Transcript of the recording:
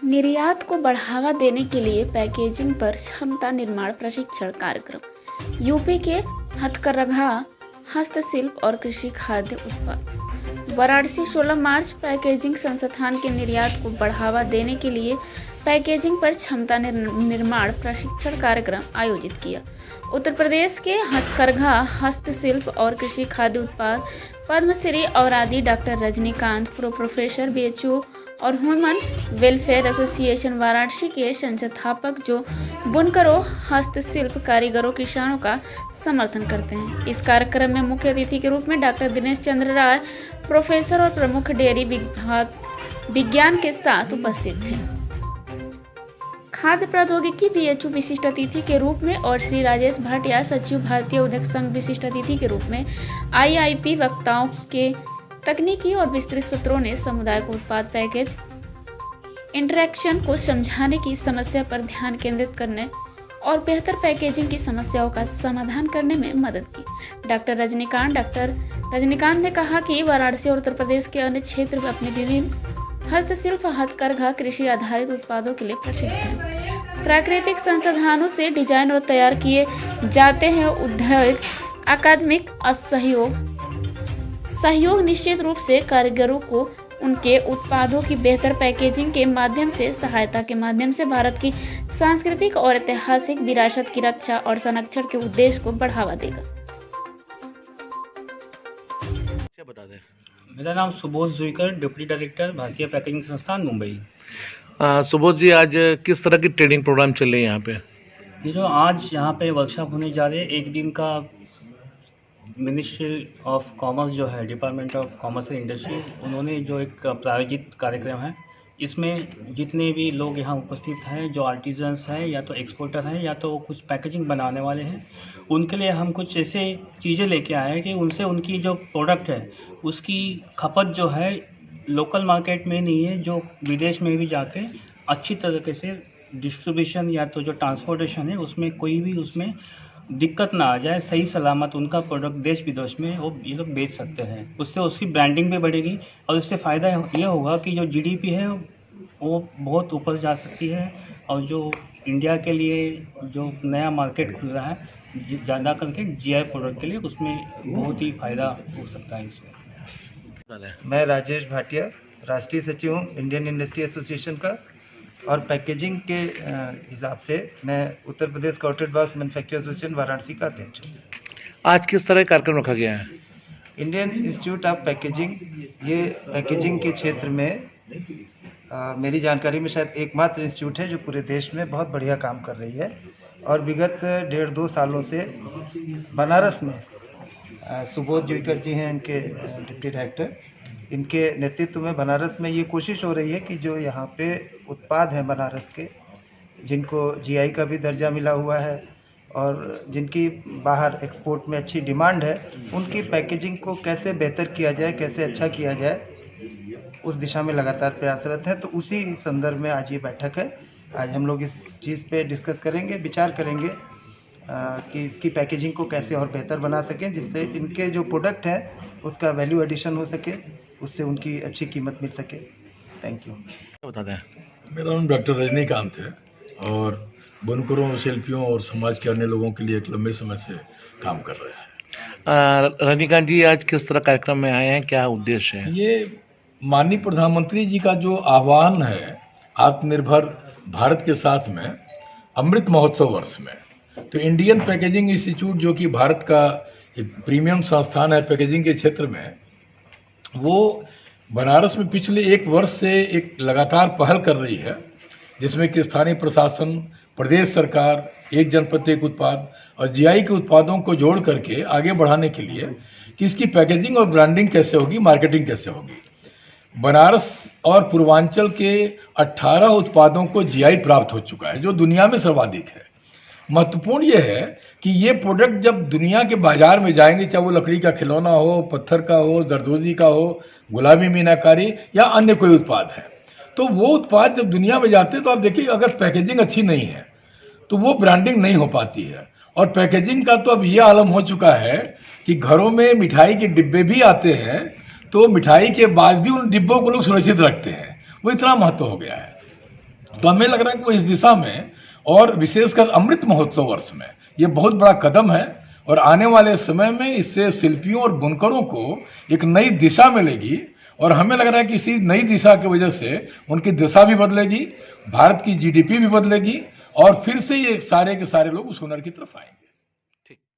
निर्यात को बढ़ावा देने के लिए पैकेजिंग पर क्षमता निर्माण प्रशिक्षण कार्यक्रम। यूपी के हथकरघा, हस्तशिल्प और कृषि खाद्य उत्पाद। वाराणसी 16 मार्च पैकेजिंग संस्थान के निर्यात को बढ़ावा देने के लिए पैकेजिंग पर क्षमता निर्माण प्रशिक्षण कार्यक्रम आयोजित किया। उत्तर प्रदेश के हथकरघा, हस्तशिल्प और कृषि खाद्य उत्पाद पद्मश्री और आदि डॉक्टर रजनीकांत, प्रोफेसर BHU और ह्यूमन वेलफेयर एसोसिएशन वाराणसी के संस्थापक जो बुनकरों, हस्तशिल्प कारीगरों, किसानों का समर्थन करते हैं। इस कार्यक्रम में मुख्य अतिथि के रूप में डॉक्टर दिनेश चंद्र राय, प्रोफेसर और प्रमुख डेयरी विज्ञान के साथ उपस्थित थे। खाद्य प्रौद्योगिकी BHU विशिष्ट अतिथि के रूप में और श्री राजेश भाटिया, सचिव भारतीय उद्योग संघ विशिष्ट अतिथि के रूप में IIP वक्ताओं के तकनीकी और विस्तृत सत्रों ने समुदाय को उत्पाद पैकेज इंटरैक्शन को समझाने की समस्या पर ध्यान केंद्रित करने और बेहतर पैकेजिंग की समस्याओं का समाधान करने में मदद की। डॉक्टर रजनीकांत ने कहा कि वाराणसी और उत्तर प्रदेश के अन्य क्षेत्र में अपने विभिन्न हस्तशिल्प, हथकरघा, कृषि आधारित उत्पादों के लिए प्रसिद्ध हैं। प्राकृतिक संसाधनों से डिजाइन और तैयार किए जाते हैं। उद्योग अकादमिक सहयोग निश्चित रूप से कारीगरों को उनके उत्पादों की बेहतर पैकेजिंग के माध्यम से सहायता के माध्यम से भारत की सांस्कृतिक और ऐतिहासिक विरासत की रक्षा और संरक्षण के उद्देश्य को बढ़ावा देगा। बता दें। मेरा नाम सुबोध जुईकर, डिप्टी डायरेक्टर भारतीय पैकेजिंग संस्थान मुंबई। सुबोध जी, आज किस तरह की ट्रेनिंग प्रोग्राम चल रहे हैं यहाँ पे? ये जो आज यहाँ पे वर्कशॉप होने जा रहे हैं, एक दिन का मिनिस्ट्री ऑफ कॉमर्स जो है, department of commerce and industry, उन्होंने जो एक प्रायोजित कार्यक्रम है, इसमें जितने भी लोग यहाँ उपस्थित हैं, जो आर्टिजन्स हैं या तो एक्सपोर्टर हैं या तो कुछ पैकेजिंग बनाने वाले हैं, उनके लिए हम कुछ ऐसे चीज़ें लेके आए हैं कि उनसे उनकी जो प्रोडक्ट है उसकी खपत जो है लोकल मार्केट में नहीं है, जो विदेश में भी जाके अच्छी तरीके से डिस्ट्रीब्यूशन या तो जो ट्रांसपोर्टेशन है उसमें कोई भी उसमें दिक्कत ना आ जाए, सही सलामत उनका प्रोडक्ट देश विदेश में वो ये लोग बेच सकते हैं। उससे उसकी ब्रांडिंग भी बढ़ेगी और इससे फ़ायदा ये होगा कि जो GDP है वो बहुत ऊपर जा सकती है और जो इंडिया के लिए जो नया मार्केट खुल रहा है ज़्यादा करके GI प्रोडक्ट के लिए, उसमें बहुत ही फ़ायदा हो सकता है इसमें। मैं राजेश भाटिया, राष्ट्रीय सचिव हूँ इंडियन इंडस्ट्री एसोसिएशन का, और पैकेजिंग के हिसाब से मैं Uttar Pradesh corporate box manufacturers association Varanasi का अध्यक्ष हूँ। आज किस तरह का कार्यक्रम रखा गया है? इंडियन इंस्टीट्यूट ऑफ पैकेजिंग, ये पैकेजिंग के क्षेत्र में मेरी जानकारी में शायद एकमात्र इंस्टीट्यूट है जो पूरे देश में बहुत बढ़िया काम कर रही है। और विगत 1.5-2 सालों से बनारस में सुबोध जुईकर जी हैं इनके डिप्टी डायरेक्टर, इनके नेतृत्व में बनारस में ये कोशिश हो रही है कि जो यहाँ पे उत्पाद हैं बनारस के, जिनको GI का भी दर्जा मिला हुआ है और जिनकी बाहर एक्सपोर्ट में अच्छी डिमांड है, उनकी पैकेजिंग को कैसे बेहतर किया जाए, कैसे अच्छा किया जाए, उस दिशा में लगातार प्रयासरत है। तो उसी संदर्भ में आज ये बैठक है। आज हम लोग इस चीज़ पे डिस्कस करेंगे, विचार करेंगे कि इसकी पैकेजिंग को कैसे और बेहतर बना सकें, जिससे इनके जो प्रोडक्ट हैं उसका वैल्यू एडिशन हो सके, उससे उनकी अच्छी कीमत मिल सके। Thank you. बता दें। मेरा नाम डॉक्टर रजनीकांत है और बुनकरों, शिल्पियों और समाज के अन्य लोगों के लिए एक लंबे समय से काम कर रहे हैं। रजनीकांत जी, आज किस तरह कार्यक्रम में आए हैं, क्या उद्देश्य है? ये माननीय प्रधानमंत्री जी का जो आह्वान है आत्मनिर्भर भारत के साथ में अमृत महोत्सव वर्ष में, तो इंडियन पैकेजिंग इंस्टीट्यूट जो कि भारत का एक प्रीमियम संस्थान है पैकेजिंग के क्षेत्र में, वो बनारस में पिछले 1 वर्ष से एक लगातार पहल कर रही है, जिसमें कि स्थानीय प्रशासन, प्रदेश सरकार, एक जनपद एक उत्पाद और GI के उत्पादों को जोड़ करके आगे बढ़ाने के लिए कि इसकी पैकेजिंग और ब्रांडिंग कैसे होगी, मार्केटिंग कैसे होगी। बनारस और पूर्वांचल के 18 उत्पादों को GI प्राप्त हो चुका है, जो दुनिया में सर्वाधिक है। महत्वपूर्ण ये है कि ये प्रोडक्ट जब दुनिया के बाजार में जाएंगे, चाहे वो लकड़ी का खिलौना हो, पत्थर का हो, जरदोजी का हो, गुलाबी मीनाकारी या अन्य कोई उत्पाद है, तो वो उत्पाद जब दुनिया में जाते हैं तो आप देखिए अगर पैकेजिंग अच्छी नहीं है तो वो ब्रांडिंग नहीं हो पाती है। और पैकेजिंग का तो अब ये आलम हो चुका है कि घरों में मिठाई के डिब्बे भी आते हैं तो मिठाई के बाद भी उन डिब्बों को लोग सुरक्षित रखते हैं, वो इतना महत्व हो गया है। तो हमें लग रहा है कि वो इस दिशा में और विशेषकर अमृत महोत्सव वर्ष में ये बहुत बड़ा कदम है और आने वाले समय में इससे शिल्पियों और बुनकरों को एक नई दिशा मिलेगी और हमें लग रहा है कि इसी नई दिशा की वजह से उनकी दिशा भी बदलेगी, भारत की जीडीपी भी बदलेगी और फिर से ये सारे के सारे लोग उस हुनर की तरफ आएंगे।